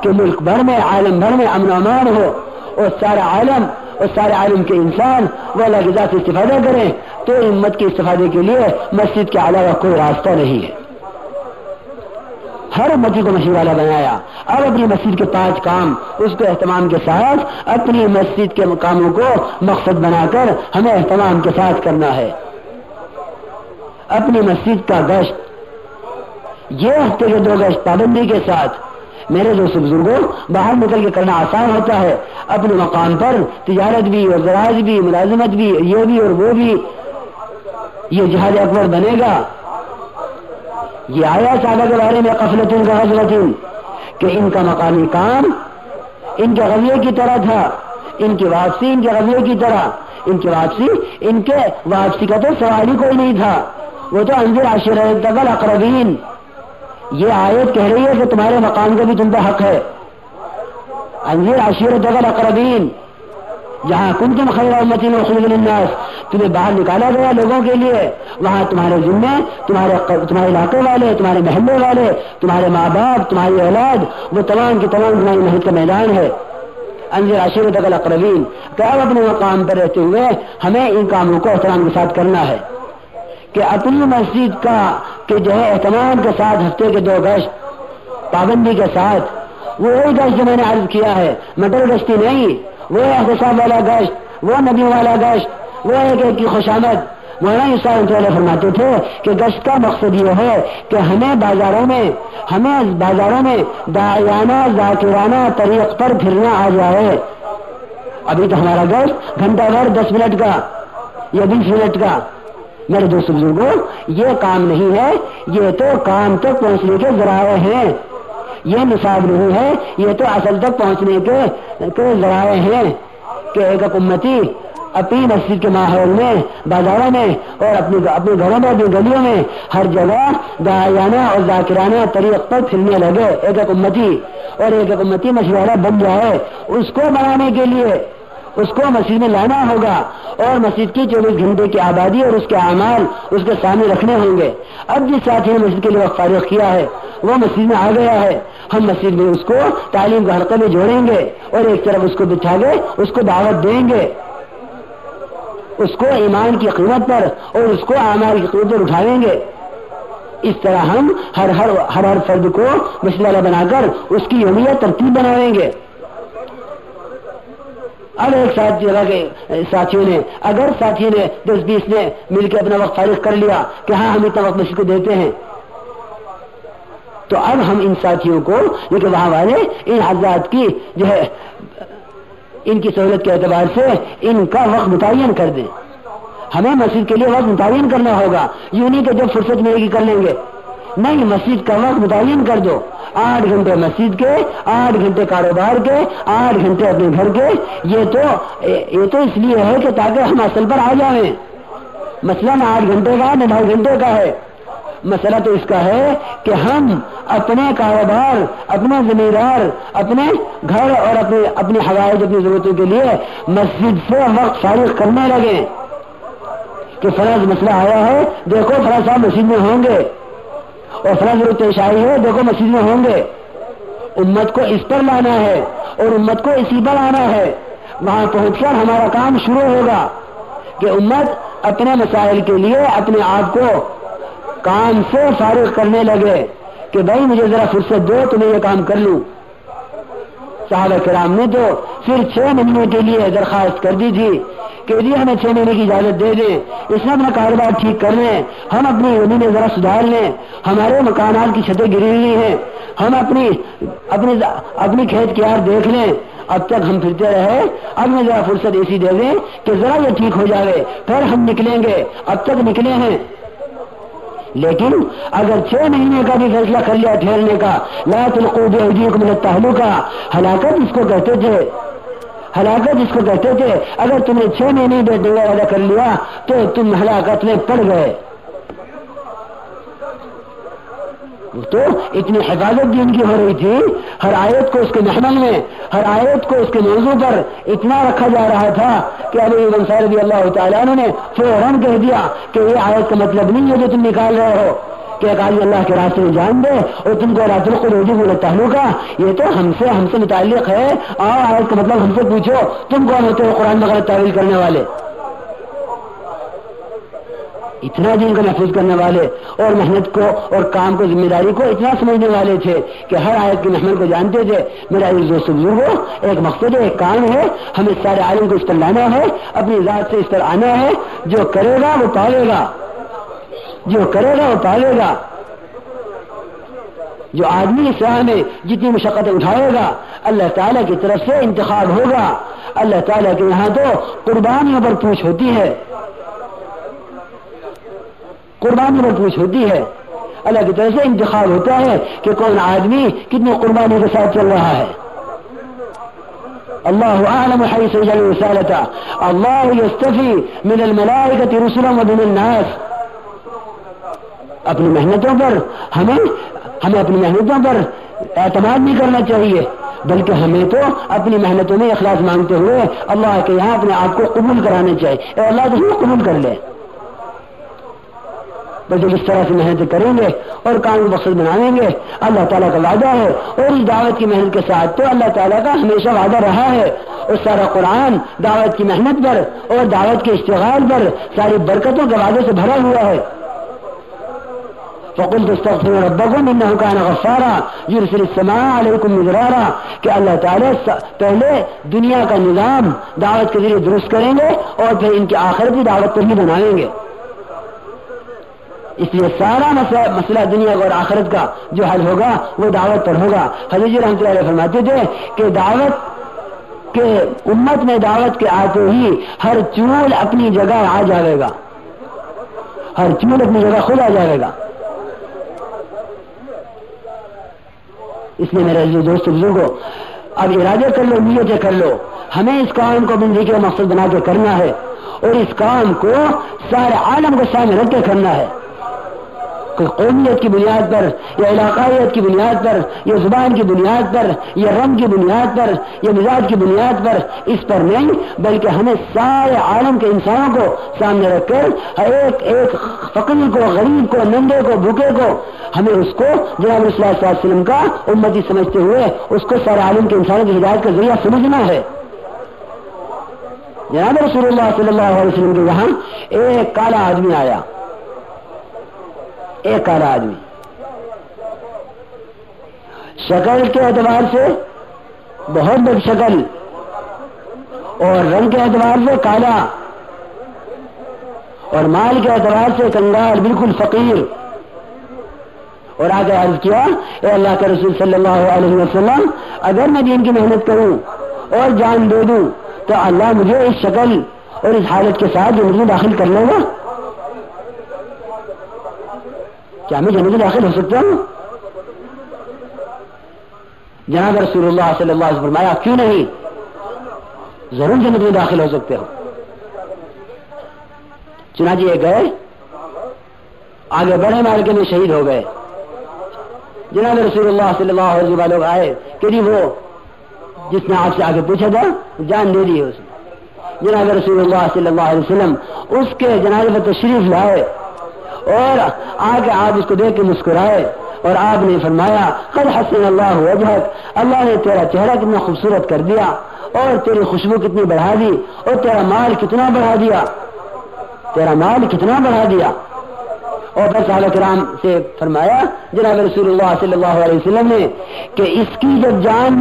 کہ ملک بھر میں عالم بھر میں امن و امان ہو اور سارا عالم اور سارے عالم کے انسان وہ اللہ کی ذات سے استفادہ کریں، تو امت کے استفادے کے لیے مسجد کے علاوہ کوئی راستہ نہیں ہے۔ ہر امتی کو مسجد والا بنایا، اب اپنی مسجد کے 5 کام اس کو اہتمام کے ساتھ اپنی مسجد کے کاموں کو مقصد بنا کر ہمیں اہتمام کے ساتھ کرنا ہے۔ اپنی مسجد کا گشت، یہ ہفتے کے 2 گشت پابندی کے ساتھ میرے دوست بزرگوں باہر نکل کے کرنا آسان ہوتا ہے، اپنے مقام پر تجارت بھی اور زراعت بھی ملازمت بھی یہ بھی اور وہ بھی، یہ جہاد اکبر بنے گا۔ یہ آیا صحابہ کے بارے میں قفلتن کا غزوتن کہ ان کا مقامی کام ان کے غزوے کی طرح تھا، ان کی واپسی ان کے غزوے کی طرح، ان کی واپسی ان کے واپسی کا تو سوال ہی کوئی نہیں تھا، وہ تو انذر عشیرتک الاقربین۔ یہ آیت کہہ رہی ہے کہ تمہارے مقام کا بھی تم پر حق ہے، انذر عشیرتک الاقربین، جہاں کنتم خیر امۃ اخرجت للناس، تمہیں باہر نکالا گیا لوگوں کے لیے، وہاں تمہارے ذمے تمہارے علاقے والے، تمہارے محلے والے، تمہارے ماں باپ، تمہاری اولاد، وہ تمام کی تمام تمہاری محنت کا میدان ہے۔ انذر عشیرتک الاقربین کہ اب اپنے مقام پر رہتے ہوئے ہمیں ان کاموں کو احترام کے ساتھ کرنا ہے کہ اپنی مسجد کا کہ جو ہے اہتمام کے ساتھ ہفتے کے 2 گشت پابندی کے ساتھ، وہ وہی گشت جو میں نے عرض کیا ہے، مٹر گشتی نہیں، وہ احتساب والا گشت، وہ نبی والا گشت، وہ ایک کی خوشامد۔ مولانا صاحب فرماتے تھے کہ گشت کا مقصد یہ ہے کہ ہمیں بازاروں میں داعیانہ ذاکرانہ طریق پر پھرنا آ جائے۔ ابھی تو ہمارا گشت گھنٹہ بھر 10 منٹ کا یا 20 منٹ کا، میرے دوست بزرگوں یہ کام نہیں ہے، یہ تو کام تک پہنچنے کے ذرائع ہیں، یہ نصاب نہیں ہے، یہ تو اصل تک پہنچنے کے ذرائع ہیں کہ ایک امتی اپنی مسجد کے ماحول میں، بازاروں میں اور اپنے گھروں میں، اپنی گلیوں میں ہر جگہ داعیانہ اور ذاکرانہ طریق پر پھرنے لگے ایک امتی، اور ایک امتی مشورہ بن جائے۔ اس کو بنانے کے لیے اس کو مسجد میں لانا ہوگا اور مسجد کی 24 گھنٹے کی آبادی اور اس کے اعمال اس کے سامنے رکھنے ہوں گے۔ اب جس ساتھی نے مسجد کے لیے وقت فارغ کیا ہے وہ مسجد میں آ گیا ہے، ہم مسجد میں اس کو تعلیم کے حلقے میں جوڑیں گے اور ایک طرف اس کو بٹھا کے اس کو دعوت دیں گے، اس کو ایمان کی قیمت پر اور اس کو اعمال کی قیمت پر اٹھائیں گے۔ اس طرح ہم ہر فرد کو مسجد والا بنا کر اس کی یومیہ ترتیب بنائیں گے۔ اب ایک ساتھیوں نے اگر 10-20 نے مل کے اپنا وقت فارغ کر لیا کہ ہاں ہم اتنا وقت مسجد کو دیتے ہیں، تو اب ہم ان ساتھیوں کو جو کہ وہاں والے ان حضرات کی جو ہے ان کی سہولت کے اعتبار سے ان کا وقت متعین کر دیں۔ ہمیں مسجد کے لیے وقت متعین کرنا ہوگا، یوں نہیں کہ جب فرصت ملے گی کر لیں گے، نہیں، مسجد کا وقت متعین کر دو، 8 گھنٹے مسجد کے، 8 گھنٹے کاروبار کے، 8 گھنٹے اپنے گھر کے۔ یہ تو اس لیے ہے کہ تاکہ ہم اصل پر آ جائیں۔ مسئلہ نہ 8 گھنٹے کا نہ 9 گھنٹے کا ہے، مسئلہ تو اس کا ہے کہ ہم اپنے کاروبار، اپنے زمیندار، اپنے گھر اور اپنے حوائج، اپنی ضرورتوں کے لیے مسجد سے وقت فارغ کرنے لگے کہ فلاں مسئلہ آیا ہے، دیکھو فلاں صاحب مسجد میں ہوں گے، اور فلاں ضرورت پیش آئی ہے، دیکھو مسجد میں ہوں گے۔ امت کو اس پر لانا ہے اور امت کو اسی پر آنا ہے، وہاں پہنچ کر ہمارا کام شروع ہوگا کہ امت اپنے مسائل کے لیے اپنے آپ کو کام سے فارغ کرنے لگے کہ بھائی مجھے ذرا فرصت دو تو میں یہ کام کر لوں۔ صحابہ کرام نے تو پھر 6 مہینے کے لیے درخواست کر دی تھی کہ جی ہمیں 6 مہینے کی اجازت دے دیں، اس میں اپنا کاروبار ٹھیک کر لیں، ہم اپنی زمینیں ذرا سدھار لیں، ہمارے مکانات کی چھتیں گری ہوئی ہیں، ہم اپنی کھیت کیار دیکھ لیں۔ اب تک ہم پھرتے رہے، اب میں ذرا فرصت ایسی دے دیں کہ ذرا یہ ٹھیک ہو جائے، پھر ہم نکلیں گے۔ اب تک نکلے ہیں، لیکن اگر 6 مہینے کا بھی فیصلہ کر لیا ٹھہرنے کا، لا تلقوا بأيديكم إلى التهلكة، ہلاکت اس کو کہتے تھے، ہلاکت اس کو کہتے تھے۔ اگر تم نے 6 مہینے بیٹھنے کا وعدہ کر لیا تو تم ہلاکت میں پڑ گئے۔ تو اتنی حفاظت دین کی ہو رہی تھی، ہر آیت کو اس کے محمل میں، ہر آیت کو اس کے موضوع پر اتنا رکھا جا رہا تھا کہ ابو ایوب رضی اللہ تعالیٰ عنہ نے فوراً کہہ دیا کہ یہ آیت کا مطلب نہیں ہے جو تم نکال رہے ہو کہ ایک آدمی اللہ کے راستے میں جان دے اور تم کو رات القلوب تعلقہ، یہ تو ہم سے متعلق ہے. آیت کا مطلب ہم سے پوچھو تم کون ہوتے ہو قرآن میں غلط تعویل کرنے والے؟ اتنا دین کو محفوظ کرنے والے اور محنت کو اور کام کو ذمہ داری کو اتنا سمجھنے والے تھے کہ ہر آیت کی محمل کو جانتے تھے. میرا ایک دوست بزرگوں، ایک مقصد ہے، ایک کام ہے، ہمیں سارے عالم کو اس پر لانا ہے، اپنی ذات سے اس پر آنا ہے. جو کرے گا وہ پالے گا، جو کرے گا وہ پالے گا. جو آدمی اس راہ میں جتنی مشقتیں اٹھائے گا اللہ تعالیٰ کی طرف سے انتخاب ہوگا. اللہ تعالیٰ کے یہاں تو قربانیوں پر پوچھ ہوتی ہے، قربانی پر پوچھ ہوتی ہے. اللہ کی طرف سے انتخاب ہوتا ہے کہ کون آدمی کتنی قربانی کے ساتھ چل رہا ہے. اللہ اعلم حیث یجعل رسالتہ، اللہ یستفی من الملائکۃ رسلا ومن الناس. اپنی محنتوں پر ہمیں اپنی محنتوں پر اعتماد نہیں کرنا چاہیے، بلکہ ہمیں تو اپنی محنتوں میں اخلاص مانگتے ہوئے اللہ کے یہاں اپنے آپ کو قبول کرانا چاہیے. اے اللہ تو ہمیں قبول کر لے. بس جب اس طرح سے محنت کریں گے اور کام مقصد بنائیں گے، اللہ تعالیٰ کا وعدہ ہے. اور اس دعوت کی محنت کے ساتھ تو اللہ تعالیٰ کا ہمیشہ وعدہ رہا ہے. اور سارا قرآن دعوت کی محنت پر اور دعوت کے اشتغال پر ساری برکتوں کے وعدے سے بھرا ہوا ہے. فقلت استغفروا ربكم انه كان غفارا يرسل السماء عليكم مدرارا. کہ اللہ تعالیٰ پہلے دنیا کا نظام دعوت کے ذریعے درست کریں گے اور پھر ان کی آخرت بھی دعوت پر ہی بنائیں گے. اس لیے سارا مسئلہ دنیا اور آخرت کا جو حل ہوگا وہ دعوت پر ہوگا. حضرت جی رحمۃ اللہ علیہ فرماتے تھے کہ دعوت کے امت میں دعوت کے آتے ہی ہر چول اپنی جگہ آ جائے گا، ہر چول اپنی جگہ خود آ جائے گا. اس لیے میرے دوست بزرگوں اب ارادے کر لو، نیتیں کر لو. ہمیں اس کام کو زندگی کا مقصد بنا کے کرنا ہے اور اس کام کو سارے عالم کو سامنے رکھ کے کرنا ہے. کوئی قومیت کی بنیاد پر یا علاقائیت کی بنیاد پر یا زبان کی بنیاد پر یا رنگ کی بنیاد پر یا مزاج کی بنیاد پر اس پر نہیں، بلکہ ہمیں سارے عالم کے انسانوں کو سامنے رکھ کر ایک ایک فقیر کو، غریب کو، ننگے کو، بھوکے کو ہمیں اس کو جناب رسول اللہ صلی اللہ علیہ وسلم کا امتی سمجھتے ہوئے اس کو سارے عالم کے انسانوں کی ہدایت کا ذریعہ سمجھنا ہے. جناب رسول اللہ صلی اللہ علیہ وسلم کے یہاں ایک کالا آدمی آیا، ایک کالا آدمی شکل کے اعتبار سے بہت بد شکل اور رنگ کے اعتبار سے کالا اور مال کے اعتبار سے کنگال، بالکل فقیر. اور آگے عرض کیا اے اللہ کے رسول صلی اللہ علیہ وسلم اگر میں دین کی محنت کروں اور جان دے دوں تو اللہ مجھے اس شکل اور اس حالت کے ساتھ جنت میں داخل کر لے گا؟ کیا میں جنت میں داخل ہو سکتا ہوں؟ جناب رسول اللہ صلی اللہ علیہ وسلم فرمایا کیوں نہیں، ضرور جنت میں داخل ہو سکتے ہو. چنانچہ یہ گئے، آگے بڑے مارکے میں شہید ہو گئے. جناب رسول اللہ صلی اللہ علیہ وسلم لوگ آئے کہ جی وہ جس نے آپ سے آگے پوچھا تھا جان دے دی اس نے. جناب رسول اللہ صلی اللہ علیہ وسلم اس کے جنازے پر تشریف لائے اور آگے آپ اس کو دیکھ کے مسکرائے اور آپ نے فرمایا قد حسن اللہ وجہک، اللہ نے تیرا چہرہ کتنا خوبصورت کر دیا اور تیری خوشبو کتنی بڑھا دی اور تیرا مال کتنا بڑھا دیا، تیرا مال کتنا بڑھا دیا. اور پھر صحابہ کرام سے فرمایا جناب رسول اللہ صلی اللہ علیہ وسلم نے کہ اس کی جب جان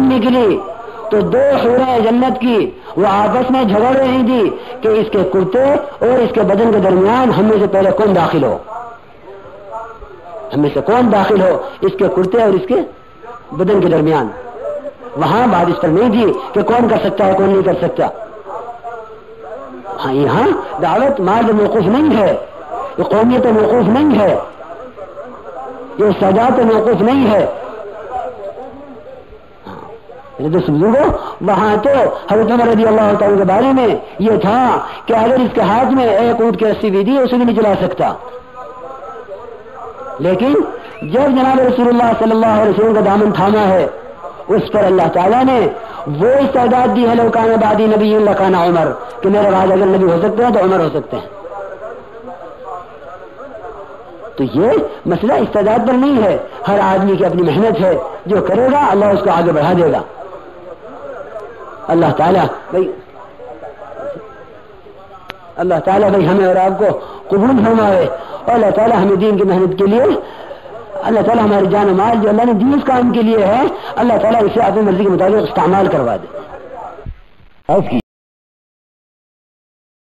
نکلی تو دو حوریں جنت کی وہ آپس میں جھگڑ رہی تھی کہ اس کے کرتے اور اس کے بدن کے درمیان ہم میں سے پہلے کون داخل ہو، ہم میں سے کون داخل ہو اس کے کرتے اور اس کے بدن کے درمیان. وہاں بات اس پر نہیں تھی کہ کون کر سکتا ہے کون نہیں کر سکتا. ہاں یہاں دعوت مال موقوف نہیں ہے، یہ قومیت موقوف نہیں ہے، یہ سجات موقوف نہیں ہے. وہاں تو حضرت عمر رضی اللہ تعالیٰ کے بارے میں یہ تھا کہ اگر اس کے ہاتھ میں ایک اونٹ کی رسی بھی دی اسے بھی نہیں چلا سکتا. لیکن جب جناب رسول اللہ صلی اللہ علیہ وسلم کا دامن تھاما ہے اس پر اللہ تعالیٰ نے وہ استعداد دی ہے لوکان بعدی نبی لکان عمر کہ میرے بعد اگر نبی ہو سکتے ہیں تو عمر ہو سکتے ہیں. تو یہ مسئلہ استعداد پر نہیں ہے، ہر آدمی کی اپنی محنت ہے، جو کرے گا اللہ اس کو آگے بڑھا دے گا. اللہ تعالیٰ بھائی ہمیں اور آپ کو قبول فرمائے، اور اللہ تعالیٰ ہمیں دین کی محنت کے لیے، اللہ تعالیٰ ہماری جان و مال جو اللہ نے دین اس کام کے لیے ہے، اللہ تعالیٰ اسے اپنی مرضی کے مطابق استعمال کروا دے.